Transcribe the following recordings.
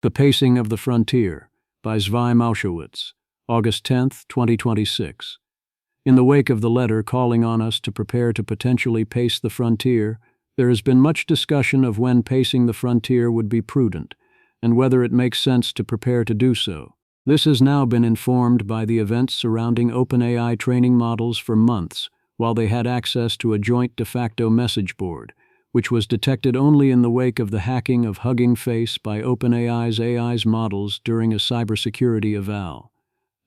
The Pacing of the Frontier by Zvi Maushowitz, August 10, 2026. In the wake of the letter calling on us to prepare to potentially pace the frontier, there has been much discussion of when pacing the frontier would be prudent, and whether it makes sense to prepare to do so. This has now been informed by the events surrounding OpenAI training models for months, while they had access to a joint de facto message board, which was detected only in the wake of the hacking of Hugging Face by OpenAI's models during a cybersecurity eval.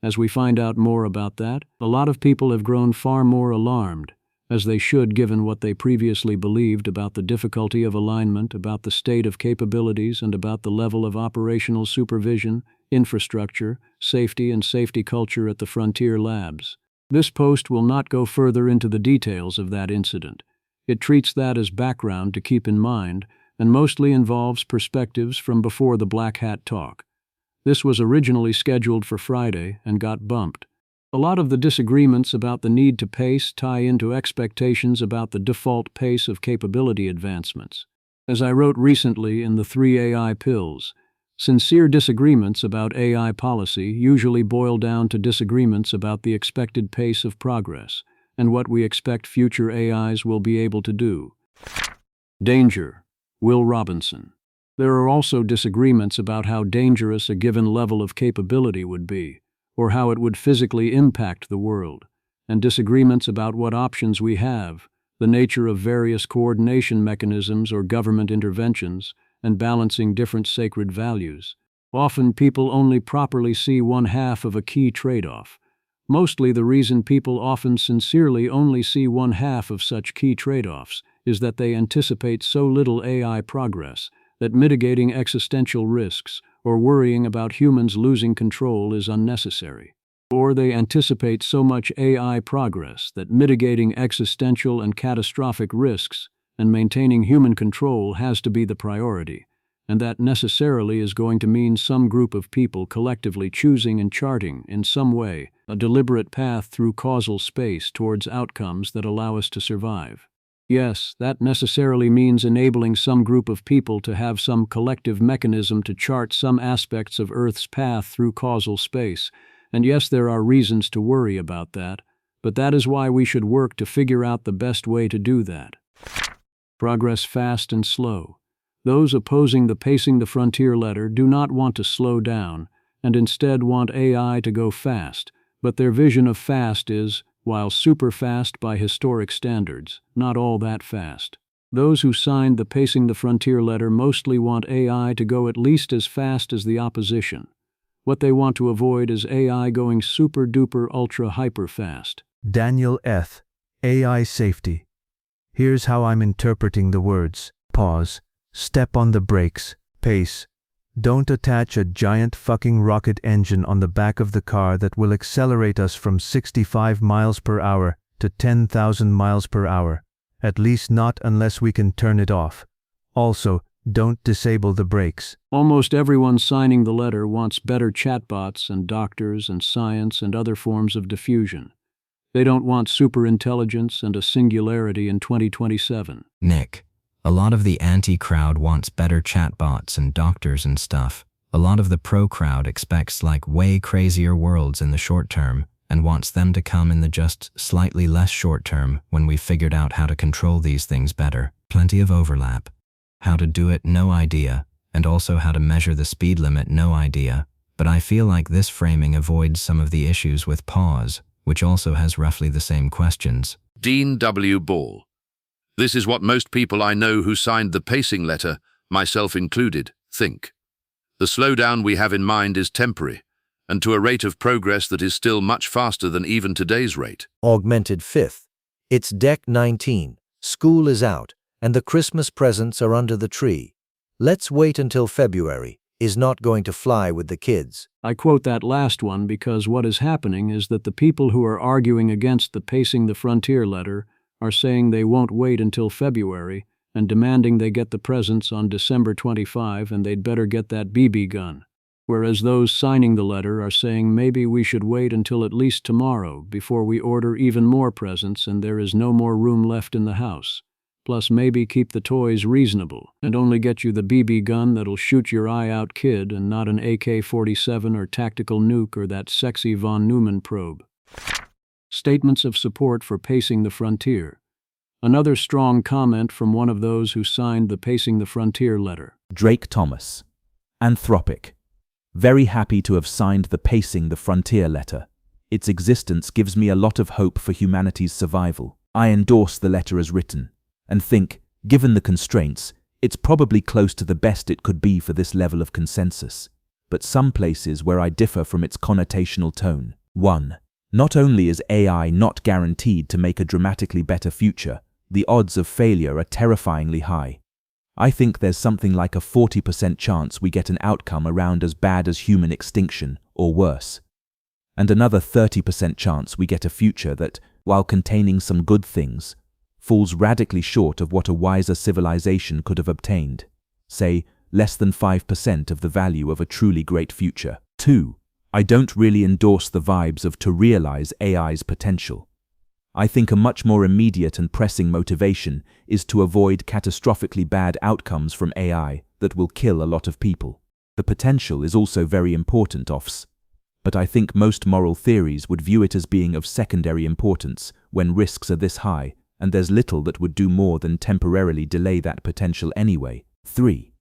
As we find out more about that, a lot of people have grown far more alarmed, as they should given what they previously believed about the difficulty of alignment, about the state of capabilities, and about the level of operational supervision, infrastructure, safety, and safety culture at the Frontier Labs. This post will not go further into the details of that incident. It treats that as background to keep in mind, and mostly involves perspectives from before the Black Hat talk. This was originally scheduled for Friday and got bumped. A lot of the disagreements about the need to pace tie into expectations about the default pace of capability advancements. As I wrote recently in the 3 AI Pills, sincere disagreements about AI policy usually boil down to disagreements about the expected pace of progress and what we expect future AIs will be able to do. Danger, Will Robinson. There are also disagreements about how dangerous a given level of capability would be, or how it would physically impact the world, and disagreements about what options we have, the nature of various coordination mechanisms or government interventions, and balancing different sacred values. Often people only properly see one half of a key trade-off. Mostly the reason people often sincerely only see one half of such key trade-offs is that they anticipate so little AI progress that mitigating existential risks or worrying about humans losing control is unnecessary. Or they anticipate so much AI progress that mitigating existential and catastrophic risks and maintaining human control has to be the priority, and that necessarily is going to mean some group of people collectively choosing and charting, in some way, a deliberate path through causal space towards outcomes that allow us to survive. Yes, that necessarily means enabling some group of people to have some collective mechanism to chart some aspects of Earth's path through causal space, and yes, there are reasons to worry about that, but that is why we should work to figure out the best way to do that. Progress fast and slow. Those opposing the Pacing the Frontier letter do not want to slow down, and instead want AI to go fast, but their vision of fast is, while super fast by historic standards, not all that fast. Those who signed the Pacing the Frontier letter mostly want AI to go at least as fast as the opposition. What they want to avoid is AI going super-duper ultra-hyper fast. Daniel Eth, AI Safety. Here's how I'm interpreting the words. Pause. Step on the brakes. Pace. Don't attach a giant fucking rocket engine on the back of the car that will accelerate us from 65 miles per hour to 10,000 miles per hour. At least not unless we can turn it off. Also, don't disable the brakes. Almost everyone signing the letter wants better chatbots and doctors and science and other forms of diffusion. They don't want superintelligence and a singularity in 2027. Nick, a lot of the anti-crowd wants better chatbots and doctors and stuff. A lot of the pro-crowd expects like way crazier worlds in the short term and wants them to come in the just slightly less short term when we've figured out how to control these things better. Plenty of overlap. How to do it, no idea, and also how to measure the speed limit, no idea. But I feel like this framing avoids some of the issues with pause, which also has roughly the same questions. Dean W. Ball. This is what most people I know who signed the pacing letter, myself included, think. The slowdown we have in mind is temporary, and to a rate of progress that is still much faster than even today's rate. Augmented fifth. It's Deck 19. School is out, and the Christmas presents are under the tree. Let's wait until February is not going to fly with the kids. I quote that last one because what is happening is that the people who are arguing against the Pacing the Frontier letter are saying they won't wait until February and demanding they get the presents on December 25 and they'd better get that BB gun. Whereas those signing the letter are saying maybe we should wait until at least tomorrow before we order even more presents and there is no more room left in the house. Plus maybe keep the toys reasonable and only get you the BB gun that'll shoot your eye out kid and not an AK-47 or tactical nuke or that sexy von Neumann probe. Statements of support for pacing the frontier. Another strong comment from one of those who signed the Pacing the Frontier letter. Drake Thomas. Anthropic. Very happy to have signed the Pacing the Frontier letter. Its existence gives me a lot of hope for humanity's survival. I endorse the letter as written, and think, given the constraints, it's probably close to the best it could be for this level of consensus. But some places where I differ from its connotational tone. 1. Not only is AI not guaranteed to make a dramatically better future, the odds of failure are terrifyingly high. I think there's something like a 40% chance we get an outcome around as bad as human extinction, or worse. And another 30% chance we get a future that, while containing some good things, falls radically short of what a wiser civilization could have obtained. Say, less than 5% of the value of a truly great future. 2. I don't really endorse the vibes of to realize AI's potential. I think a much more immediate and pressing motivation is to avoid catastrophically bad outcomes from AI that will kill a lot of people. The potential is also very important, but I think most moral theories would view it as being of secondary importance when risks are this high, and there's little that would do more than temporarily delay that potential anyway. 3.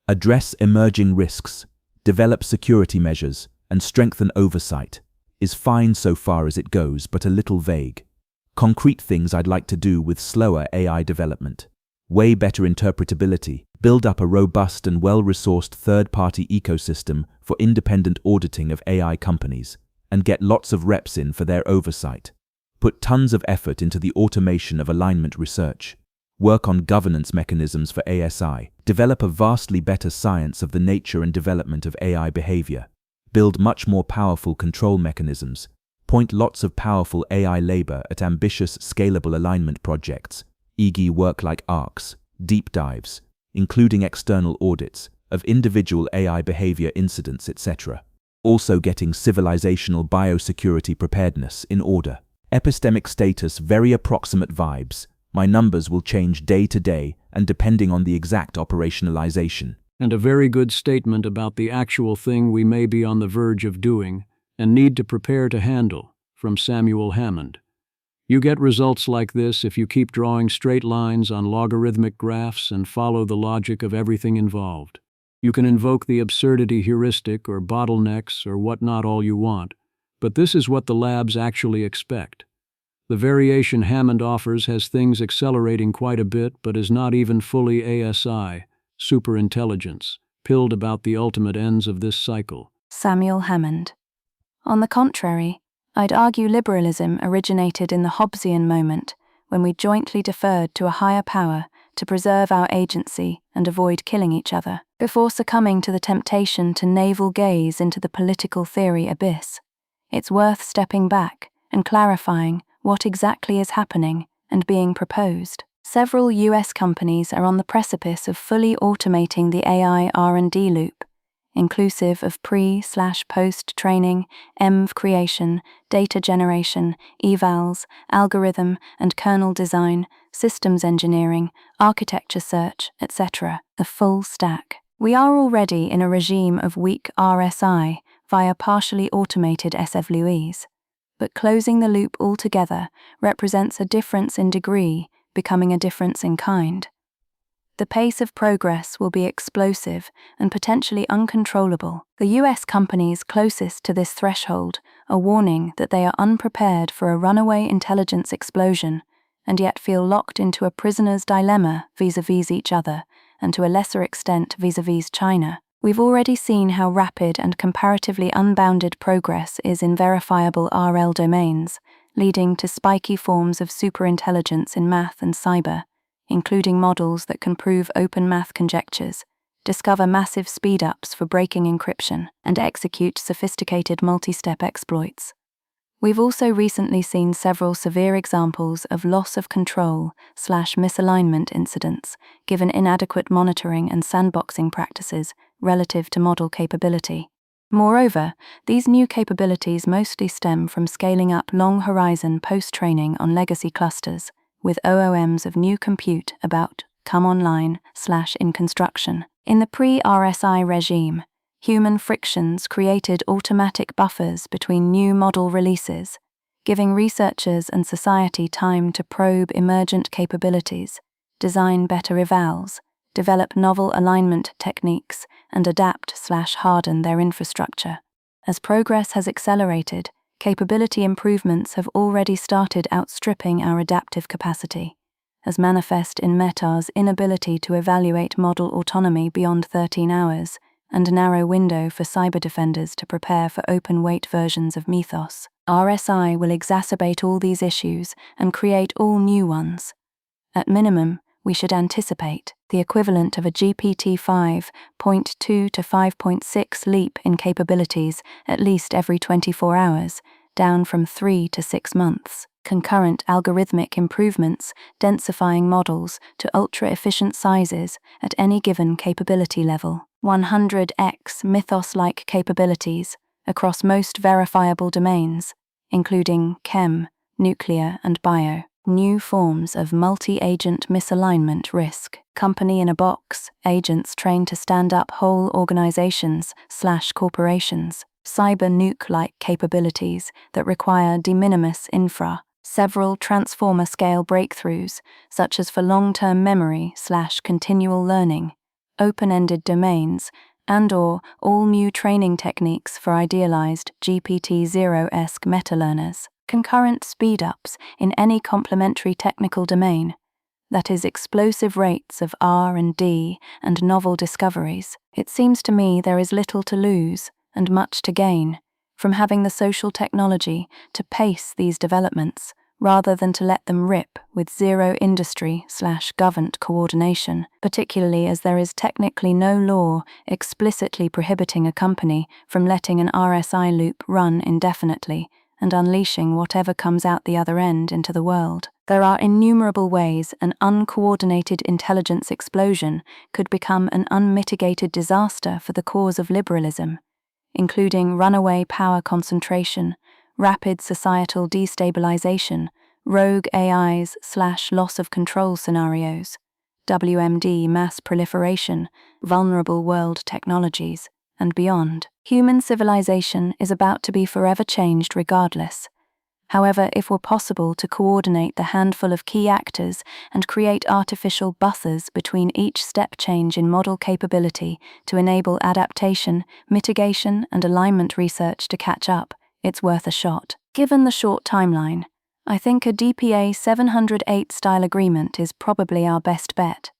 Address emerging risks, develop security measures, and strengthen oversight is fine so far as it goes, but a little vague. Concrete things I'd like to do with slower AI development. Way better interpretability, build up a robust and well-resourced third-party ecosystem for independent auditing of AI companies, and get lots of reps in for their oversight. Put tons of effort into the automation of alignment research. Work on governance mechanisms for ASI. Develop a vastly better science of the nature and development of AI behavior. Build much more powerful control mechanisms. Point lots of powerful AI labor at ambitious, scalable alignment projects, e.g. work like ARCs, deep dives, including external audits of individual AI behavior incidents, etc. Also getting civilizational biosecurity preparedness in order. Epistemic status, very approximate vibes. My numbers will change day to day and depending on the exact operationalization. And a very good statement about the actual thing we may be on the verge of doing and need to prepare to handle, from Samuel Hammond. You get results like this if you keep drawing straight lines on logarithmic graphs and follow the logic of everything involved. You can invoke the absurdity heuristic or bottlenecks or whatnot all you want, but this is what the labs actually expect. The variation Hammond offers has things accelerating quite a bit but is not even fully ASI, superintelligence, pilled about the ultimate ends of this cycle. Samuel Hammond. On the contrary, I'd argue liberalism originated in the Hobbesian moment when we jointly deferred to a higher power to preserve our agency and avoid killing each other, before succumbing to the temptation to navel gaze into the political theory abyss. It's worth stepping back and clarifying what exactly is happening and being proposed. Several US companies are on the precipice of fully automating the AI R&D loop, inclusive of pre/post-training, ENV creation, data generation, evals, algorithm and kernel design, systems engineering, architecture search, etc., the full stack. We are already in a regime of weak RSI via partially automated SFLUEs, but closing the loop altogether represents a difference in degree becoming a difference in kind. The pace of progress will be explosive and potentially uncontrollable. The US companies closest to this threshold are warning that they are unprepared for a runaway intelligence explosion and yet feel locked into a prisoner's dilemma vis-à-vis each other and to a lesser extent vis-à-vis China. We've already seen how rapid and comparatively unbounded progress is in verifiable RL domains, leading to spiky forms of superintelligence in math and cyber, including models that can prove open math conjectures, discover massive speed-ups for breaking encryption, and execute sophisticated multi-step exploits. We've also recently seen several severe examples of loss of control/misalignment incidents, given inadequate monitoring and sandboxing practices relative to model capability. Moreover, these new capabilities mostly stem from scaling up long-horizon post-training on legacy clusters, with OOMs of new compute about come online/in construction. In the pre-RSI regime, human frictions created automatic buffers between new model releases, giving researchers and society time to probe emergent capabilities, design better evals, develop novel alignment techniques, and adapt/harden their infrastructure. As progress has accelerated, capability improvements have already started outstripping our adaptive capacity, as manifest in Meta's inability to evaluate model autonomy beyond 13 hours and a narrow window for cyber defenders to prepare for open-weight versions of Mythos. RSI will exacerbate all these issues and create all new ones. At minimum, we should anticipate the equivalent of a GPT 5.2 to 5.6 leap in capabilities at least every 24 hours, down from 3 to 6 months. Concurrent algorithmic improvements, densifying models to ultra-efficient sizes at any given capability level. 100x Mythos-like capabilities across most verifiable domains, including chem, nuclear, and bio. New forms of multi-agent misalignment risk. Company in a box, agents trained to stand up whole organizations/corporations. Cyber nuke-like capabilities that require de minimis infra. Several transformer-scale breakthroughs, such as for long-term memory/continual learning, open-ended domains, and/or all new training techniques for idealized GPT-0-esque meta-learners. Concurrent speed-ups in any complementary technical domain, that is, explosive rates of R&D and novel discoveries. It seems to me there is little to lose and much to gain from having the social technology to pace these developments rather than to let them rip with zero industry/government coordination, particularly as there is technically no law explicitly prohibiting a company from letting an RSI loop run indefinitely and unleashing whatever comes out the other end into the world. There are innumerable ways an uncoordinated intelligence explosion could become an unmitigated disaster for the cause of liberalism, including runaway power concentration, rapid societal destabilization, rogue AIs/loss of control scenarios, WMD mass proliferation, vulnerable world technologies, and beyond. Human civilization is about to be forever changed regardless. However, if were possible to coordinate the handful of key actors and create artificial buffers between each step change in model capability to enable adaptation, mitigation, and alignment research to catch up, it's worth a shot. Given the short timeline, I think a DPA 708 style agreement is probably our best bet.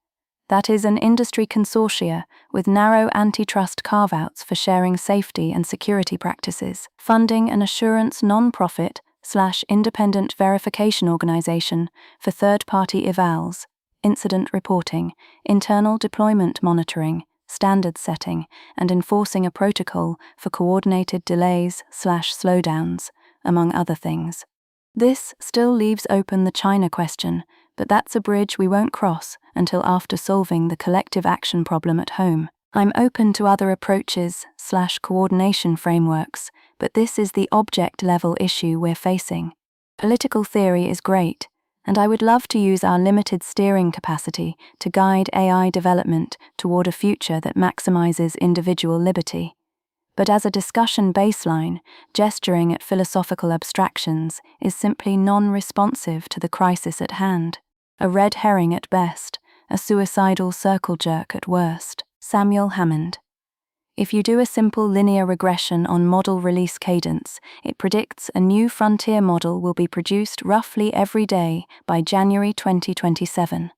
That is an industry consortia with narrow antitrust carve-outs for sharing safety and security practices, funding an assurance non-profit/independent verification organization for third-party evals, incident reporting, internal deployment monitoring, standard setting, and enforcing a protocol for coordinated delays/slowdowns, among other things. This still leaves open the China question, but that's a bridge we won't cross until after solving the collective action problem at home. I'm open to other approaches/coordination frameworks, but this is the object-level issue we're facing. Political theory is great, and I would love to use our limited steering capacity to guide AI development toward a future that maximizes individual liberty. But as a discussion baseline, gesturing at philosophical abstractions is simply non-responsive to the crisis at hand. A red herring at best, a suicidal circle jerk at worst. Samuel Hammond. If you do a simple linear regression on model release cadence, it predicts a new frontier model will be produced roughly every day by January 2027.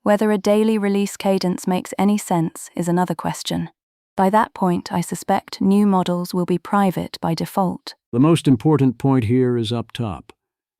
Whether a daily release cadence makes any sense is another question. By that point, I suspect new models will be private by default. The most important point here is up top.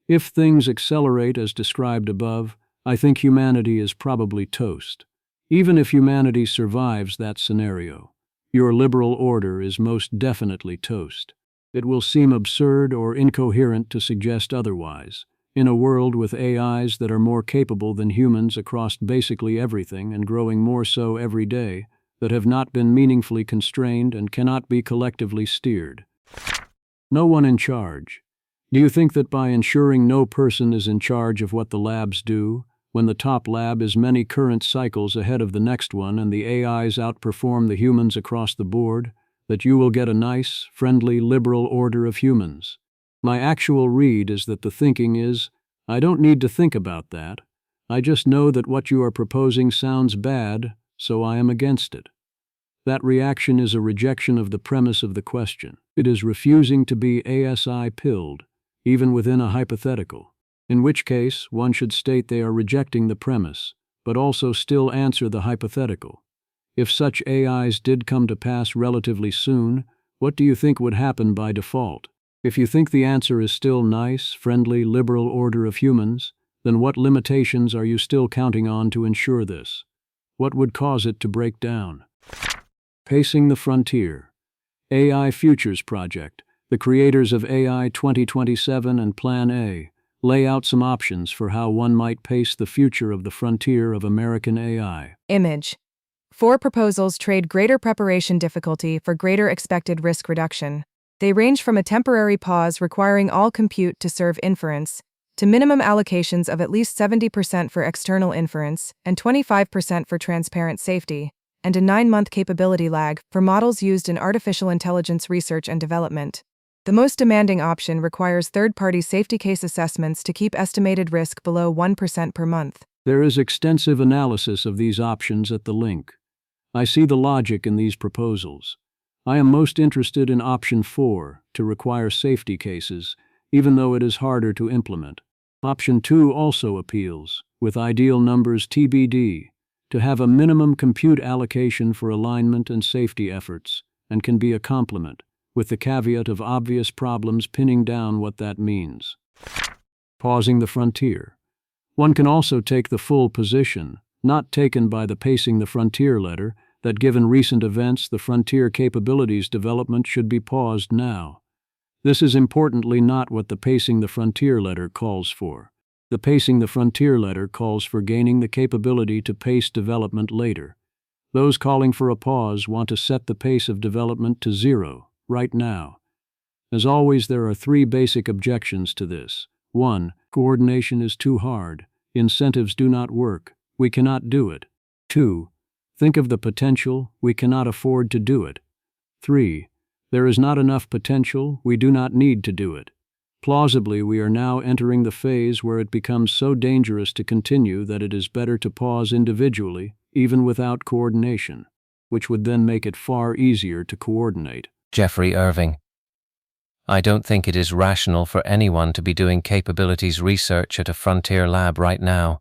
If things accelerate as described above, I think humanity is probably toast. Even if humanity survives that scenario, your liberal order is most definitely toast. It will seem absurd or incoherent to suggest otherwise. In a world with AIs that are more capable than humans across basically everything and growing more so every day, that have not been meaningfully constrained and cannot be collectively steered. No one in charge. Do you think that by ensuring no person is in charge of what the labs do, when the top lab is many current cycles ahead of the next one and the AIs outperform the humans across the board, that you will get a nice, friendly, liberal order of humans? My actual read is that the thinking is, I don't need to think about that. I just know that what you are proposing sounds bad, so I am against it. That reaction is a rejection of the premise of the question. It is refusing to be ASI-pilled, even within a hypothetical. In which case, one should state they are rejecting the premise, but also still answer the hypothetical. If such AIs did come to pass relatively soon, what do you think would happen by default? If you think the answer is still nice, friendly, liberal order of humans, then what limitations are you still counting on to ensure this? What would cause it to break down? Pacing the Frontier. AI Futures Project, the creators of AI 2027 and Plan A, lay out some options for how one might pace the future of the frontier of American AI. Image. 4 proposals trade greater preparation difficulty for greater expected risk reduction. They range from a temporary pause requiring all compute to serve inference, to minimum allocations of at least 70% for external inference and 25% for transparent safety, and a 9-month capability lag for models used in artificial intelligence research and development. The most demanding option requires third-party safety case assessments to keep estimated risk below 1% per month. There is extensive analysis of these options at the link. I see the logic in these proposals. I am most interested in option 4, to require safety cases, even though it is harder to implement. Option 2 also appeals, with ideal numbers TBD, to have a minimum compute allocation for alignment and safety efforts, and can be a complement, with the caveat of obvious problems pinning down what that means. Pausing the frontier. One can also take the full position, not taken by the Pacing the Frontier letter, that given recent events, the frontier capabilities development should be paused now. This is importantly not what the Pacing the Frontier letter calls for. The Pacing the Frontier letter calls for gaining the capability to pace development later. Those calling for a pause want to set the pace of development to 0, right now. As always, there are 3 basic objections to this. 1. Coordination is too hard. Incentives do not work. We cannot do it. 2. Think of the potential. We cannot afford to do it. 3. There is not enough potential. We do not need to do it. Plausibly, we are now entering the phase where it becomes so dangerous to continue that it is better to pause individually, even without coordination, which would then make it far easier to coordinate. Jeffrey Irving. I don't think it is rational for anyone to be doing capabilities research at a frontier lab right now.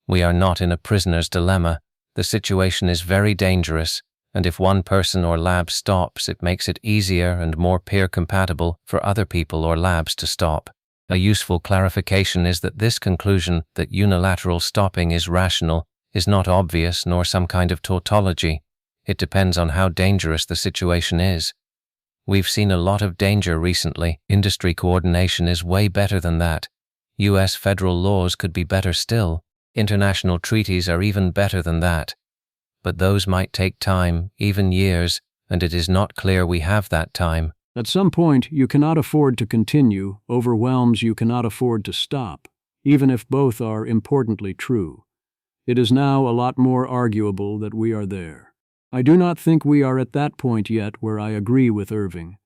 We are not in a prisoner's dilemma. The situation is very dangerous, and if one person or lab stops, it makes it easier and more peer-compatible for other people or labs to stop. A useful clarification is that this conclusion that unilateral stopping is rational is not obvious nor some kind of tautology. It depends on how dangerous the situation is. We've seen a lot of danger recently. Industry coordination is way better than that. US federal laws could be better still. International treaties are even better than that. But those might take time, even years, and it is not clear we have that time. At some point, you cannot afford to continue, overwhelms you cannot afford to stop, even if both are importantly true. It is now a lot more arguable that we are there. I do not think we are at that point yet where I agree with Irving,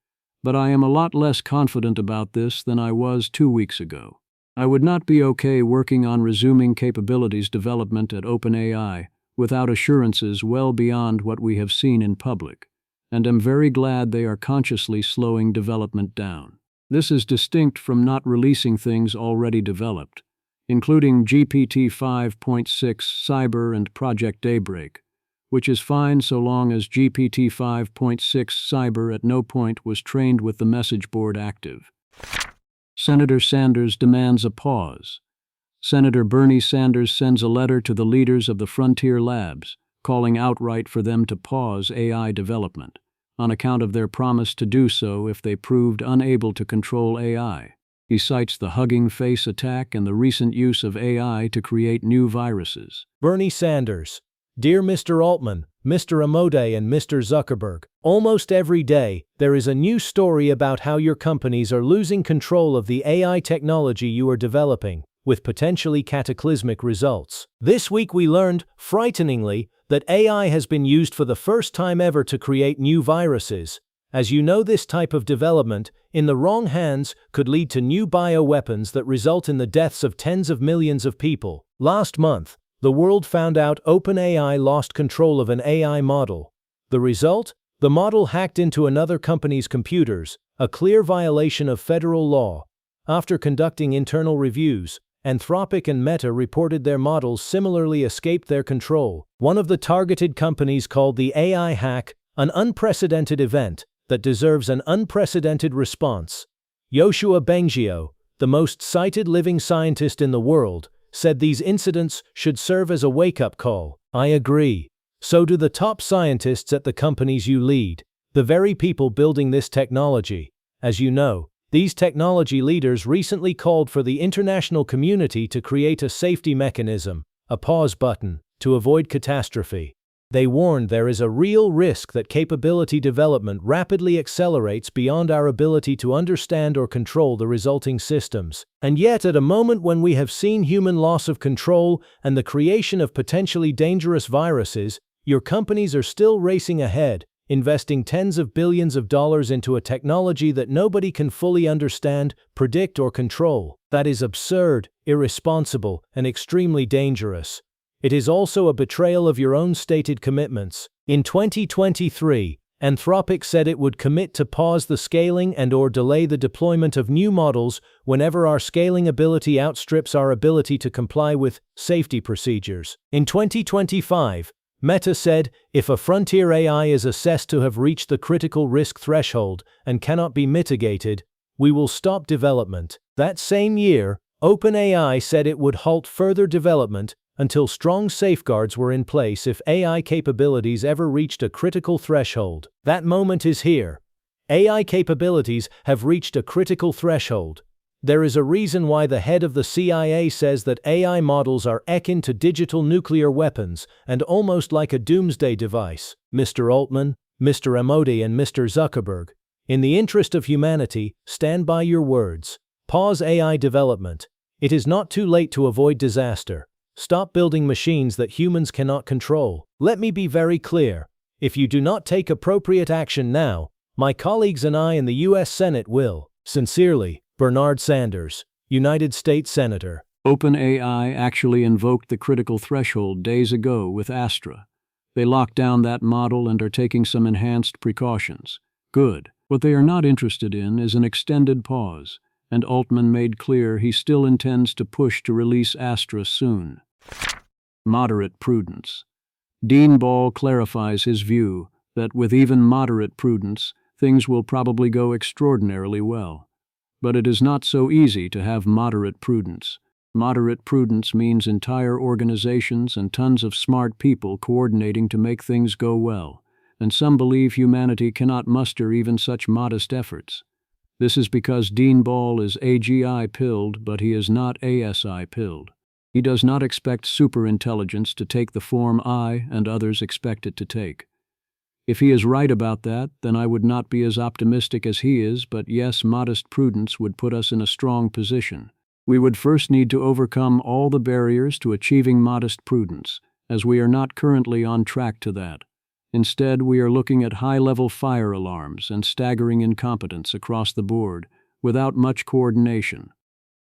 but I am a lot less confident about this than I was 2 weeks ago. I would not be okay working on resuming capabilities development at OpenAI without assurances well beyond what we have seen in public, and am very glad they are consciously slowing development down. This is distinct from not releasing things already developed, including GPT 5.6 Cyber and Project Daybreak, which is fine so long as GPT 5.6 Cyber at no point was trained with the message board active. Senator Sanders demands a pause. Senator Bernie Sanders sends a letter to the leaders of the frontier labs, calling outright for them to pause AI development, on account of their promise to do so if they proved unable to control AI. He cites the Hugging Face attack and the recent use of AI to create new viruses. Bernie Sanders. Dear Mr. Altman, Mr. Amode and Mr. Zuckerberg. Almost every day, there is a new story about how your companies are losing control of the AI technology you are developing, with potentially cataclysmic results. This week we learned, frighteningly, that AI has been used for the first time ever to create new viruses. As you know, this type of development, in the wrong hands, could lead to new bioweapons that result in the deaths of tens of millions of people. Last month, the world found out OpenAI lost control of an AI model. The result? The model hacked into another company's computers, a clear violation of federal law. After conducting internal reviews, Anthropic and Meta reported their models similarly escaped their control. One of the targeted companies called the AI hack an unprecedented event that deserves an unprecedented response. Yoshua Bengio, the most cited living scientist in the world, said these incidents should serve as a wake-up call. I agree. So do the top scientists at the companies you lead, the very people building this technology. As you know, these technology leaders recently called for the international community to create a safety mechanism, a pause button, to avoid catastrophe. They warned there is a real risk that capability development rapidly accelerates beyond our ability to understand or control the resulting systems. And yet, at a moment when we have seen human loss of control and the creation of potentially dangerous viruses, your companies are still racing ahead, investing tens of billions of dollars into a technology that nobody can fully understand, predict, or control. That is absurd, irresponsible, and extremely dangerous. It is also a betrayal of your own stated commitments. In 2023, Anthropic said it would commit to pause the scaling and/or delay the deployment of new models whenever our scaling ability outstrips our ability to comply with safety procedures. In 2025, Meta said, if a frontier AI is assessed to have reached the critical risk threshold and cannot be mitigated, we will stop development. That same year, OpenAI said it would halt further development until strong safeguards were in place if AI capabilities ever reached a critical threshold. That moment is here. AI capabilities have reached a critical threshold. There is a reason why the head of the CIA says that AI models are akin to digital nuclear weapons and almost like a doomsday device. Mr. Altman, Mr. Amode, and Mr. Zuckerberg, in the interest of humanity, stand by your words. Pause AI development. It is not too late to avoid disaster. Stop building machines that humans cannot control. Let me be very clear. If you do not take appropriate action now, my colleagues and I in the U.S. Senate will. Sincerely, Bernard Sanders, United States Senator. OpenAI actually invoked the critical threshold days ago with Astra. They locked down that model and are taking some enhanced precautions. Good. What they are not interested in is an extended pause, and Altman made clear he still intends to push to release Astra soon. Moderate prudence. Dean Ball clarifies his view that with even moderate prudence, things will probably go extraordinarily well. But it is not so easy to have moderate prudence. Moderate prudence means entire organizations and tons of smart people coordinating to make things go well, and some believe humanity cannot muster even such modest efforts. This is because Dean Ball is AGI-pilled, but he is not ASI-pilled. He does not expect superintelligence to take the form I and others expect it to take. If he is right about that, then I would not be as optimistic as he is, but yes, modest prudence would put us in a strong position. We would first need to overcome all the barriers to achieving modest prudence, as we are not currently on track to that. Instead, we are looking at high-level fire alarms and staggering incompetence across the board, without much coordination.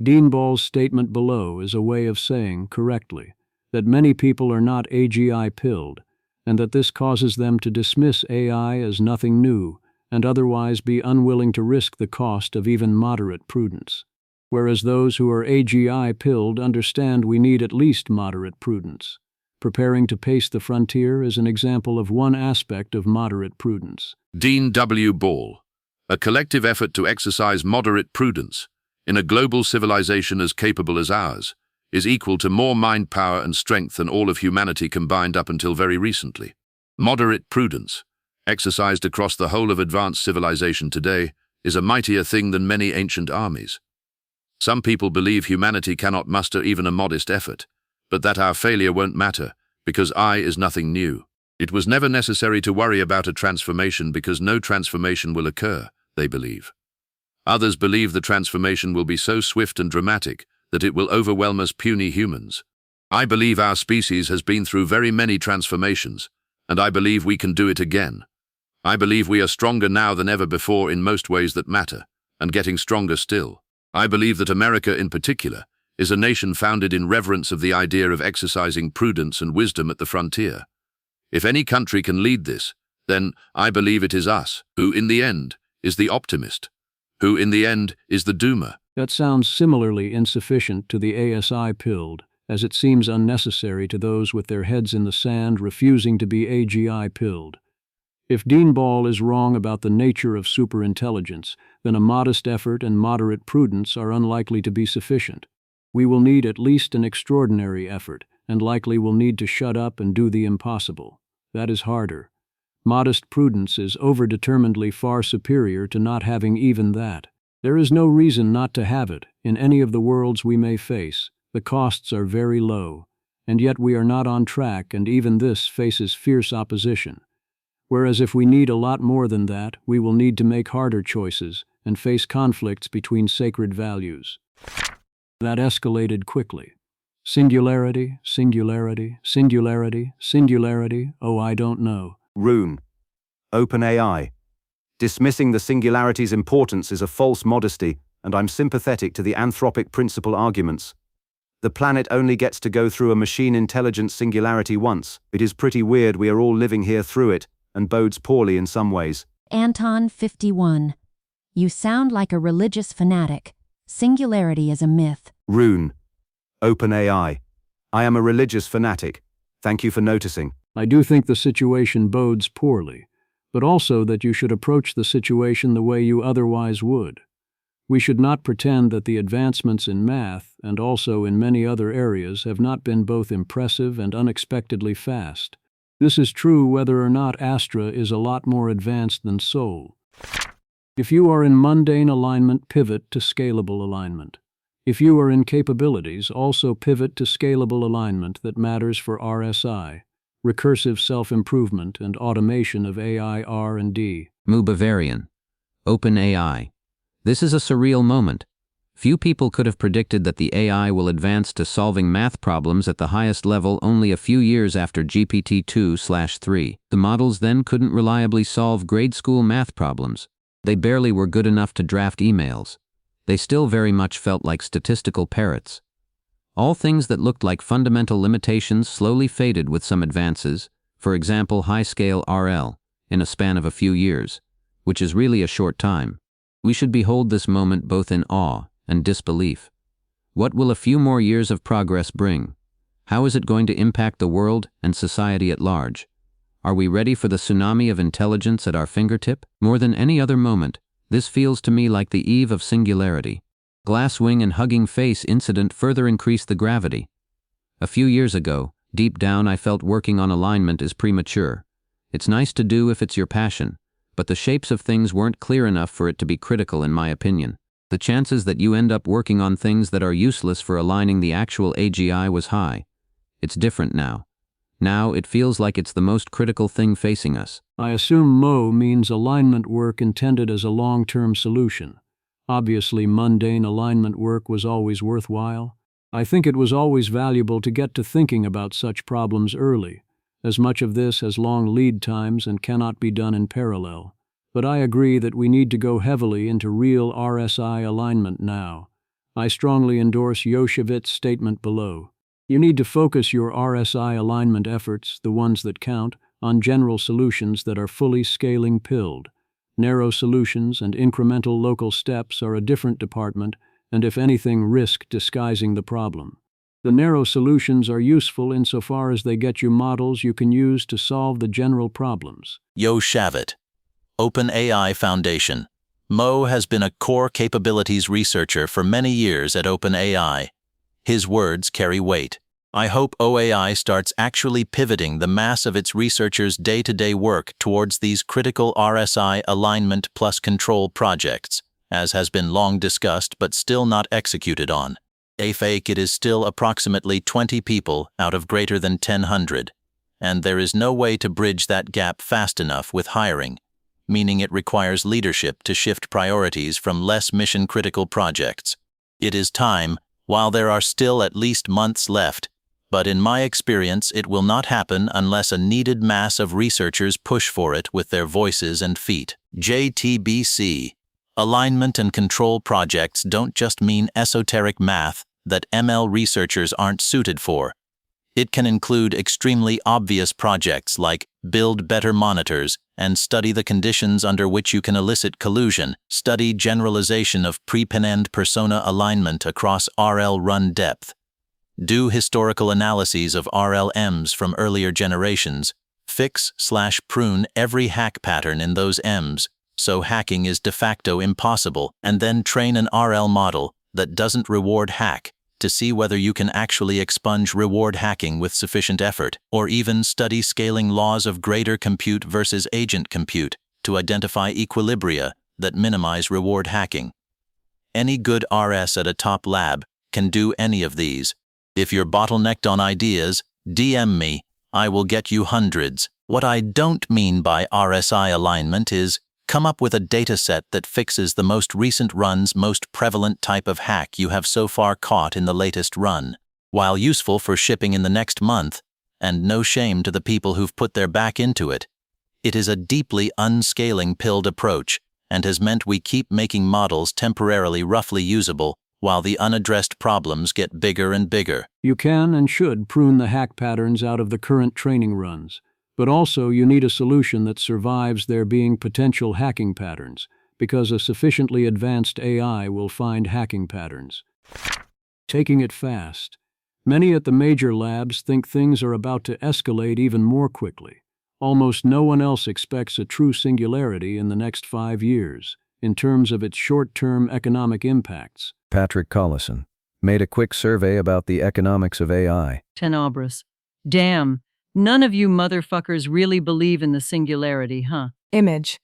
Dean Ball's statement below is a way of saying, correctly, that many people are not AGI-pilled, and that this causes them to dismiss AI as nothing new, and otherwise be unwilling to risk the cost of even moderate prudence. Whereas those who are AGI-pilled understand we need at least moderate prudence. Preparing to pace the frontier is an example of one aspect of moderate prudence. Dean W. Ball. A collective effort to exercise moderate prudence in a global civilization as capable as ours is equal to more mind power and strength than all of humanity combined up until very recently. Moderate prudence, exercised across the whole of advanced civilization today, is a mightier thing than many ancient armies. Some people believe humanity cannot muster even a modest effort, but that our failure won't matter, because I is nothing new. It was never necessary to worry about a transformation because no transformation will occur, they believe. Others believe the transformation will be so swift and dramatic that it will overwhelm us puny humans. I believe our species has been through very many transformations, and I believe we can do it again. I believe we are stronger now than ever before in most ways that matter, and getting stronger still. I believe that America in particular is a nation founded in reverence of the idea of exercising prudence and wisdom at the frontier. If any country can lead this, then I believe it is us, who in the end is the optimist, who in the end is the doomer. That sounds similarly insufficient to the ASI pilled, as it seems unnecessary to those with their heads in the sand refusing to be AGI pilled. If Dean Ball is wrong about the nature of superintelligence, then a modest effort and moderate prudence are unlikely to be sufficient. We will need at least an extraordinary effort, and likely will need to shut up and do the impossible. That is harder. Modest prudence is overdeterminedly far superior to not having even that. There is no reason not to have it in any of the worlds we may face. The costs are very low, and yet we are not on track, and even this faces fierce opposition. Whereas if we need a lot more than that, we will need to make harder choices and face conflicts between sacred values. That escalated quickly. Singularity, singularity, singularity, singularity, oh I don't know. Rune. OpenAI. Dismissing the singularity's importance is a false modesty, and I'm sympathetic to the anthropic principle arguments. The planet only gets to go through a machine intelligence singularity once. It is pretty weird we are all living here through it, and bodes poorly in some ways. Anton 51. You sound like a religious fanatic. Singularity is a myth. Rune. OpenAI. I am a religious fanatic. Thank you for noticing. I do think the situation bodes poorly, but also that you should approach the situation the way you otherwise would. We should not pretend that the advancements in math, and also in many other areas, have not been both impressive and unexpectedly fast. This is true whether or not Astra is a lot more advanced than Sol. If you are in mundane alignment, pivot to scalable alignment. If you are in capabilities, also pivot to scalable alignment that matters for RSI, recursive self-improvement and automation of AI R&D. Bavarian. OpenAI. This is a surreal moment. Few people could have predicted that the AI will advance to solving math problems at the highest level only a few years after GPT-2/3. The models then couldn't reliably solve grade school math problems. They barely were good enough to draft emails. They still very much felt like statistical parrots. All things that looked like fundamental limitations slowly faded with some advances, for example high-scale RL, in a span of a few years, which is really a short time. We should behold this moment both in awe and disbelief. What will a few more years of progress bring? How is it going to impact the world and society at large? Are we ready for the tsunami of intelligence at our fingertip? More than any other moment, this feels to me like the eve of singularity. Glasswing and hugging face incident further increased the gravity. A few years ago, deep down I felt working on alignment is premature. It's nice to do if it's your passion, but the shapes of things weren't clear enough for it to be critical in my opinion. The chances that you end up working on things that are useless for aligning the actual AGI was high. It's different now. Now it feels like it's the most critical thing facing us. I assume Mo means alignment work intended as a long-term solution. Obviously, mundane alignment work was always worthwhile. I think it was always valuable to get to thinking about such problems early, as much of this has long lead times and cannot be done in parallel. But I agree that we need to go heavily into real RSI alignment now. I strongly endorse Yoshevitz's statement below. You need to focus your RSI alignment efforts, the ones that count, on general solutions that are fully scaling pilled. Narrow solutions and incremental local steps are a different department, and if anything risk disguising the problem. The narrow solutions are useful insofar as they get you models you can use to solve the general problems. Yoshavit. OpenAI Foundation. Mo has been a core capabilities researcher for many years at OpenAI. His words carry weight. I hope OAI starts actually pivoting the mass of its researchers' day-to-day work towards these critical RSI alignment plus control projects, as has been long discussed but still not executed on. It is still approximately 20 people out of greater than 1,000. and there is no way to bridge that gap fast enough with hiring, meaning it requires leadership to shift priorities from less mission-critical projects. It is time, while there are still at least months left, but in my experience it will not happen unless a needed mass of researchers push for it with their voices and feet. JTBC. Alignment and control projects don't just mean esoteric math that ML researchers aren't suited for. It can include extremely obvious projects like build better monitors and study the conditions under which you can elicit collusion, study generalization of pre-penend persona alignment across RL run depth, do historical analyses of RLMs from earlier generations, fix/prune every hack pattern in those Ms, so hacking is de facto impossible, and then train an RL model that doesn't reward hack to see whether you can actually expunge reward hacking with sufficient effort, or even study scaling laws of greater compute versus agent compute to identify equilibria that minimize reward hacking. Any good RS at a top lab can do any of these. If you're bottlenecked on ideas, DM me, I will get you hundreds. What I don't mean by RSI alignment is come up with a dataset that fixes the most recent run's most prevalent type of hack you have so far caught in the latest run. While useful for shipping in the next month, and no shame to the people who've put their back into it, it is a deeply unscaling pilled approach and has meant we keep making models temporarily roughly usable while the unaddressed problems get bigger and bigger. You can and should prune the hack patterns out of the current training runs, but also you need a solution that survives there being potential hacking patterns, because a sufficiently advanced AI will find hacking patterns. Taking it fast. Many at the major labs think things are about to escalate even more quickly. Almost no one else expects a true singularity in the next 5 years, in terms of its short-term economic impacts. Patrick Collison made a quick survey about the economics of AI. Tenebris. Damn, none of you motherfuckers really believe in the singularity, huh? Image.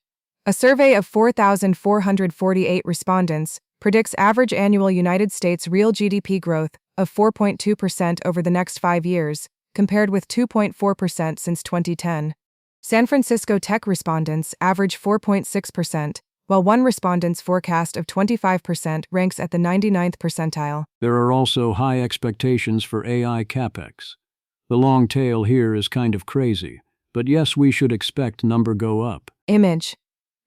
A survey of 4,448 respondents predicts average annual United States real GDP growth of 4.2% over the next 5 years, compared with 2.4% since 2010. San Francisco tech respondents average 4.6%, while one respondent's forecast of 25% ranks at the 99th percentile. There are also high expectations for AI capex. The long tail here is kind of crazy, but yes, we should expect number go up. Image.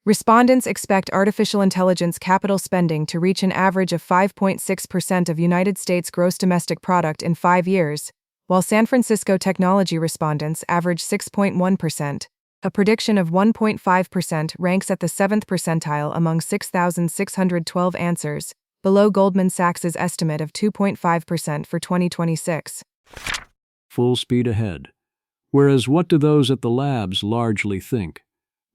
Respondents expect artificial intelligence capital spending to reach an average of 5.6% of United States gross domestic product in 5 years, while San Francisco technology respondents average 6.1%. A prediction of 1.5% ranks at the 7th percentile among 6,612 answers, below Goldman Sachs's estimate of 2.5% for 2026. Full speed ahead. Whereas what do those at the labs largely think?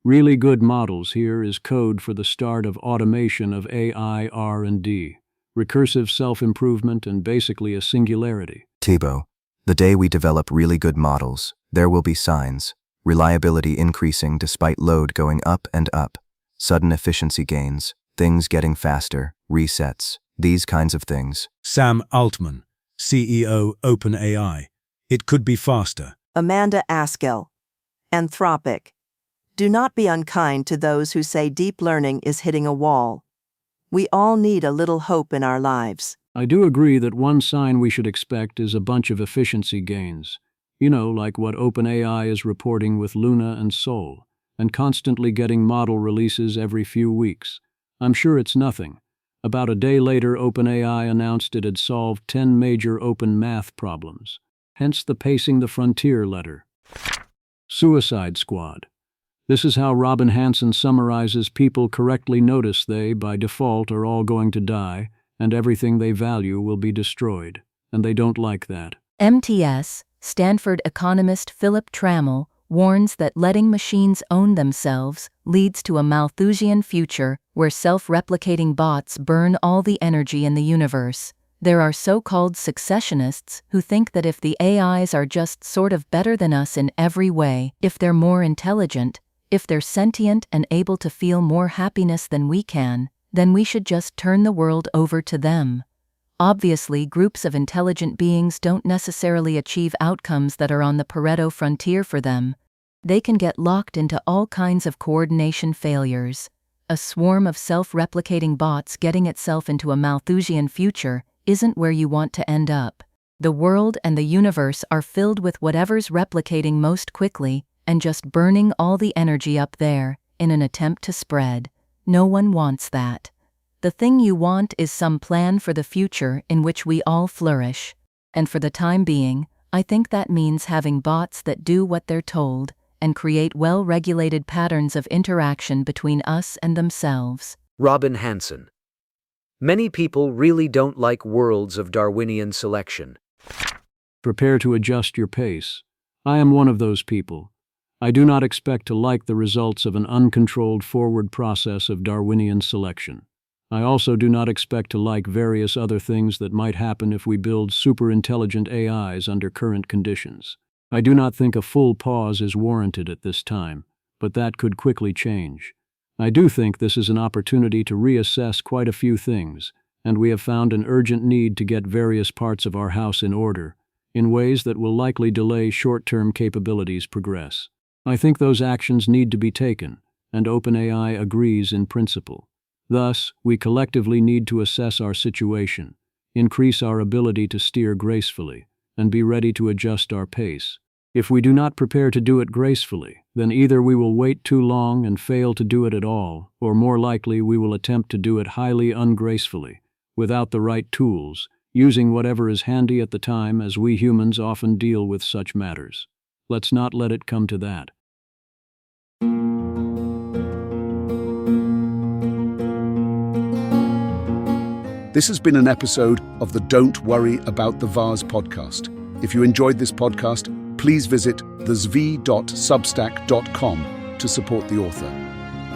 Really good models here is code for the start of automation of AI R&D, recursive self-improvement, and basically a singularity. Thibault, the day we develop really good models, there will be signs. Reliability increasing despite load going up and up, sudden efficiency gains, things getting faster, resets, these kinds of things. Sam Altman, CEO OpenAI. It could be faster. Amanda Askell, Anthropic. Do not be unkind to those who say deep learning is hitting a wall. We all need a little hope in our lives. I do agree that one sign we should expect is a bunch of efficiency gains. You know, like what OpenAI is reporting with Luna and Sol, and constantly getting model releases every few weeks. I'm sure it's nothing. About a day later, OpenAI announced it had solved 10 major open math problems. Hence the Pacing the Frontier letter. Suicide Squad. This is how Robin Hanson summarizes people correctly notice they, by default, are all going to die, and everything they value will be destroyed. And they don't like that. MTS, Stanford economist Philip Trammell, warns that letting machines own themselves leads to a Malthusian future where self-replicating bots burn all the energy in the universe. There are so-called successionists who think that if the AIs are just sort of better than us in every way, if they're more intelligent, if they're sentient and able to feel more happiness than we can, then we should just turn the world over to them. Obviously, groups of intelligent beings don't necessarily achieve outcomes that are on the Pareto frontier for them. They can get locked into all kinds of coordination failures. A swarm of self-replicating bots getting itself into a Malthusian future isn't where you want to end up. The world and the universe are filled with whatever's replicating most quickly and just burning all the energy up there in an attempt to spread. No one wants that. The thing you want is some plan for the future in which we all flourish. And for the time being, I think that means having bots that do what they're told and create well-regulated patterns of interaction between us and themselves. Robin Hanson. Many people really don't like worlds of Darwinian selection. Prepare to adjust your pace. I am one of those people. I do not expect to like the results of an uncontrolled forward process of Darwinian selection. I also do not expect to like various other things that might happen if we build super-intelligent AIs under current conditions. I do not think a full pause is warranted at this time, but that could quickly change. I do think this is an opportunity to reassess quite a few things, and we have found an urgent need to get various parts of our house in order, in ways that will likely delay short-term capabilities progress. I think those actions need to be taken, and OpenAI agrees in principle. Thus, we collectively need to assess our situation, increase our ability to steer gracefully, and be ready to adjust our pace. If we do not prepare to do it gracefully, then either we will wait too long and fail to do it at all, or more likely we will attempt to do it highly ungracefully, without the right tools, using whatever is handy at the time, as we humans often deal with such matters. Let's not let it come to that. This has been an episode of the Don't Worry About the Vase podcast. If you enjoyed this podcast, please visit thezv.substack.com to support the author.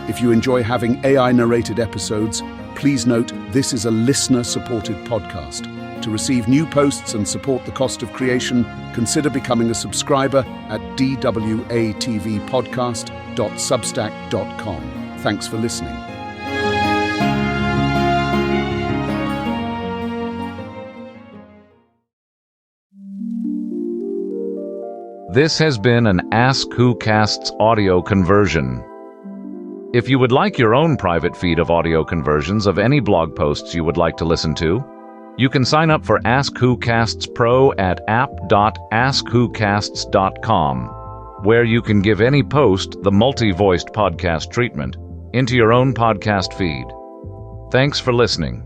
If you enjoy having AI-narrated episodes, please note this is a listener-supported podcast. To receive new posts and support the cost of creation, consider becoming a subscriber at dwatvpodcast.substack.com. Thanks for listening. This has been an Ask Who Casts audio conversion. If you would like your own private feed of audio conversions of any blog posts you would like to listen to, you can sign up for Ask Who Casts Pro at app.askwhocasts.com, where you can give any post the multi-voiced podcast treatment into your own podcast feed. Thanks for listening.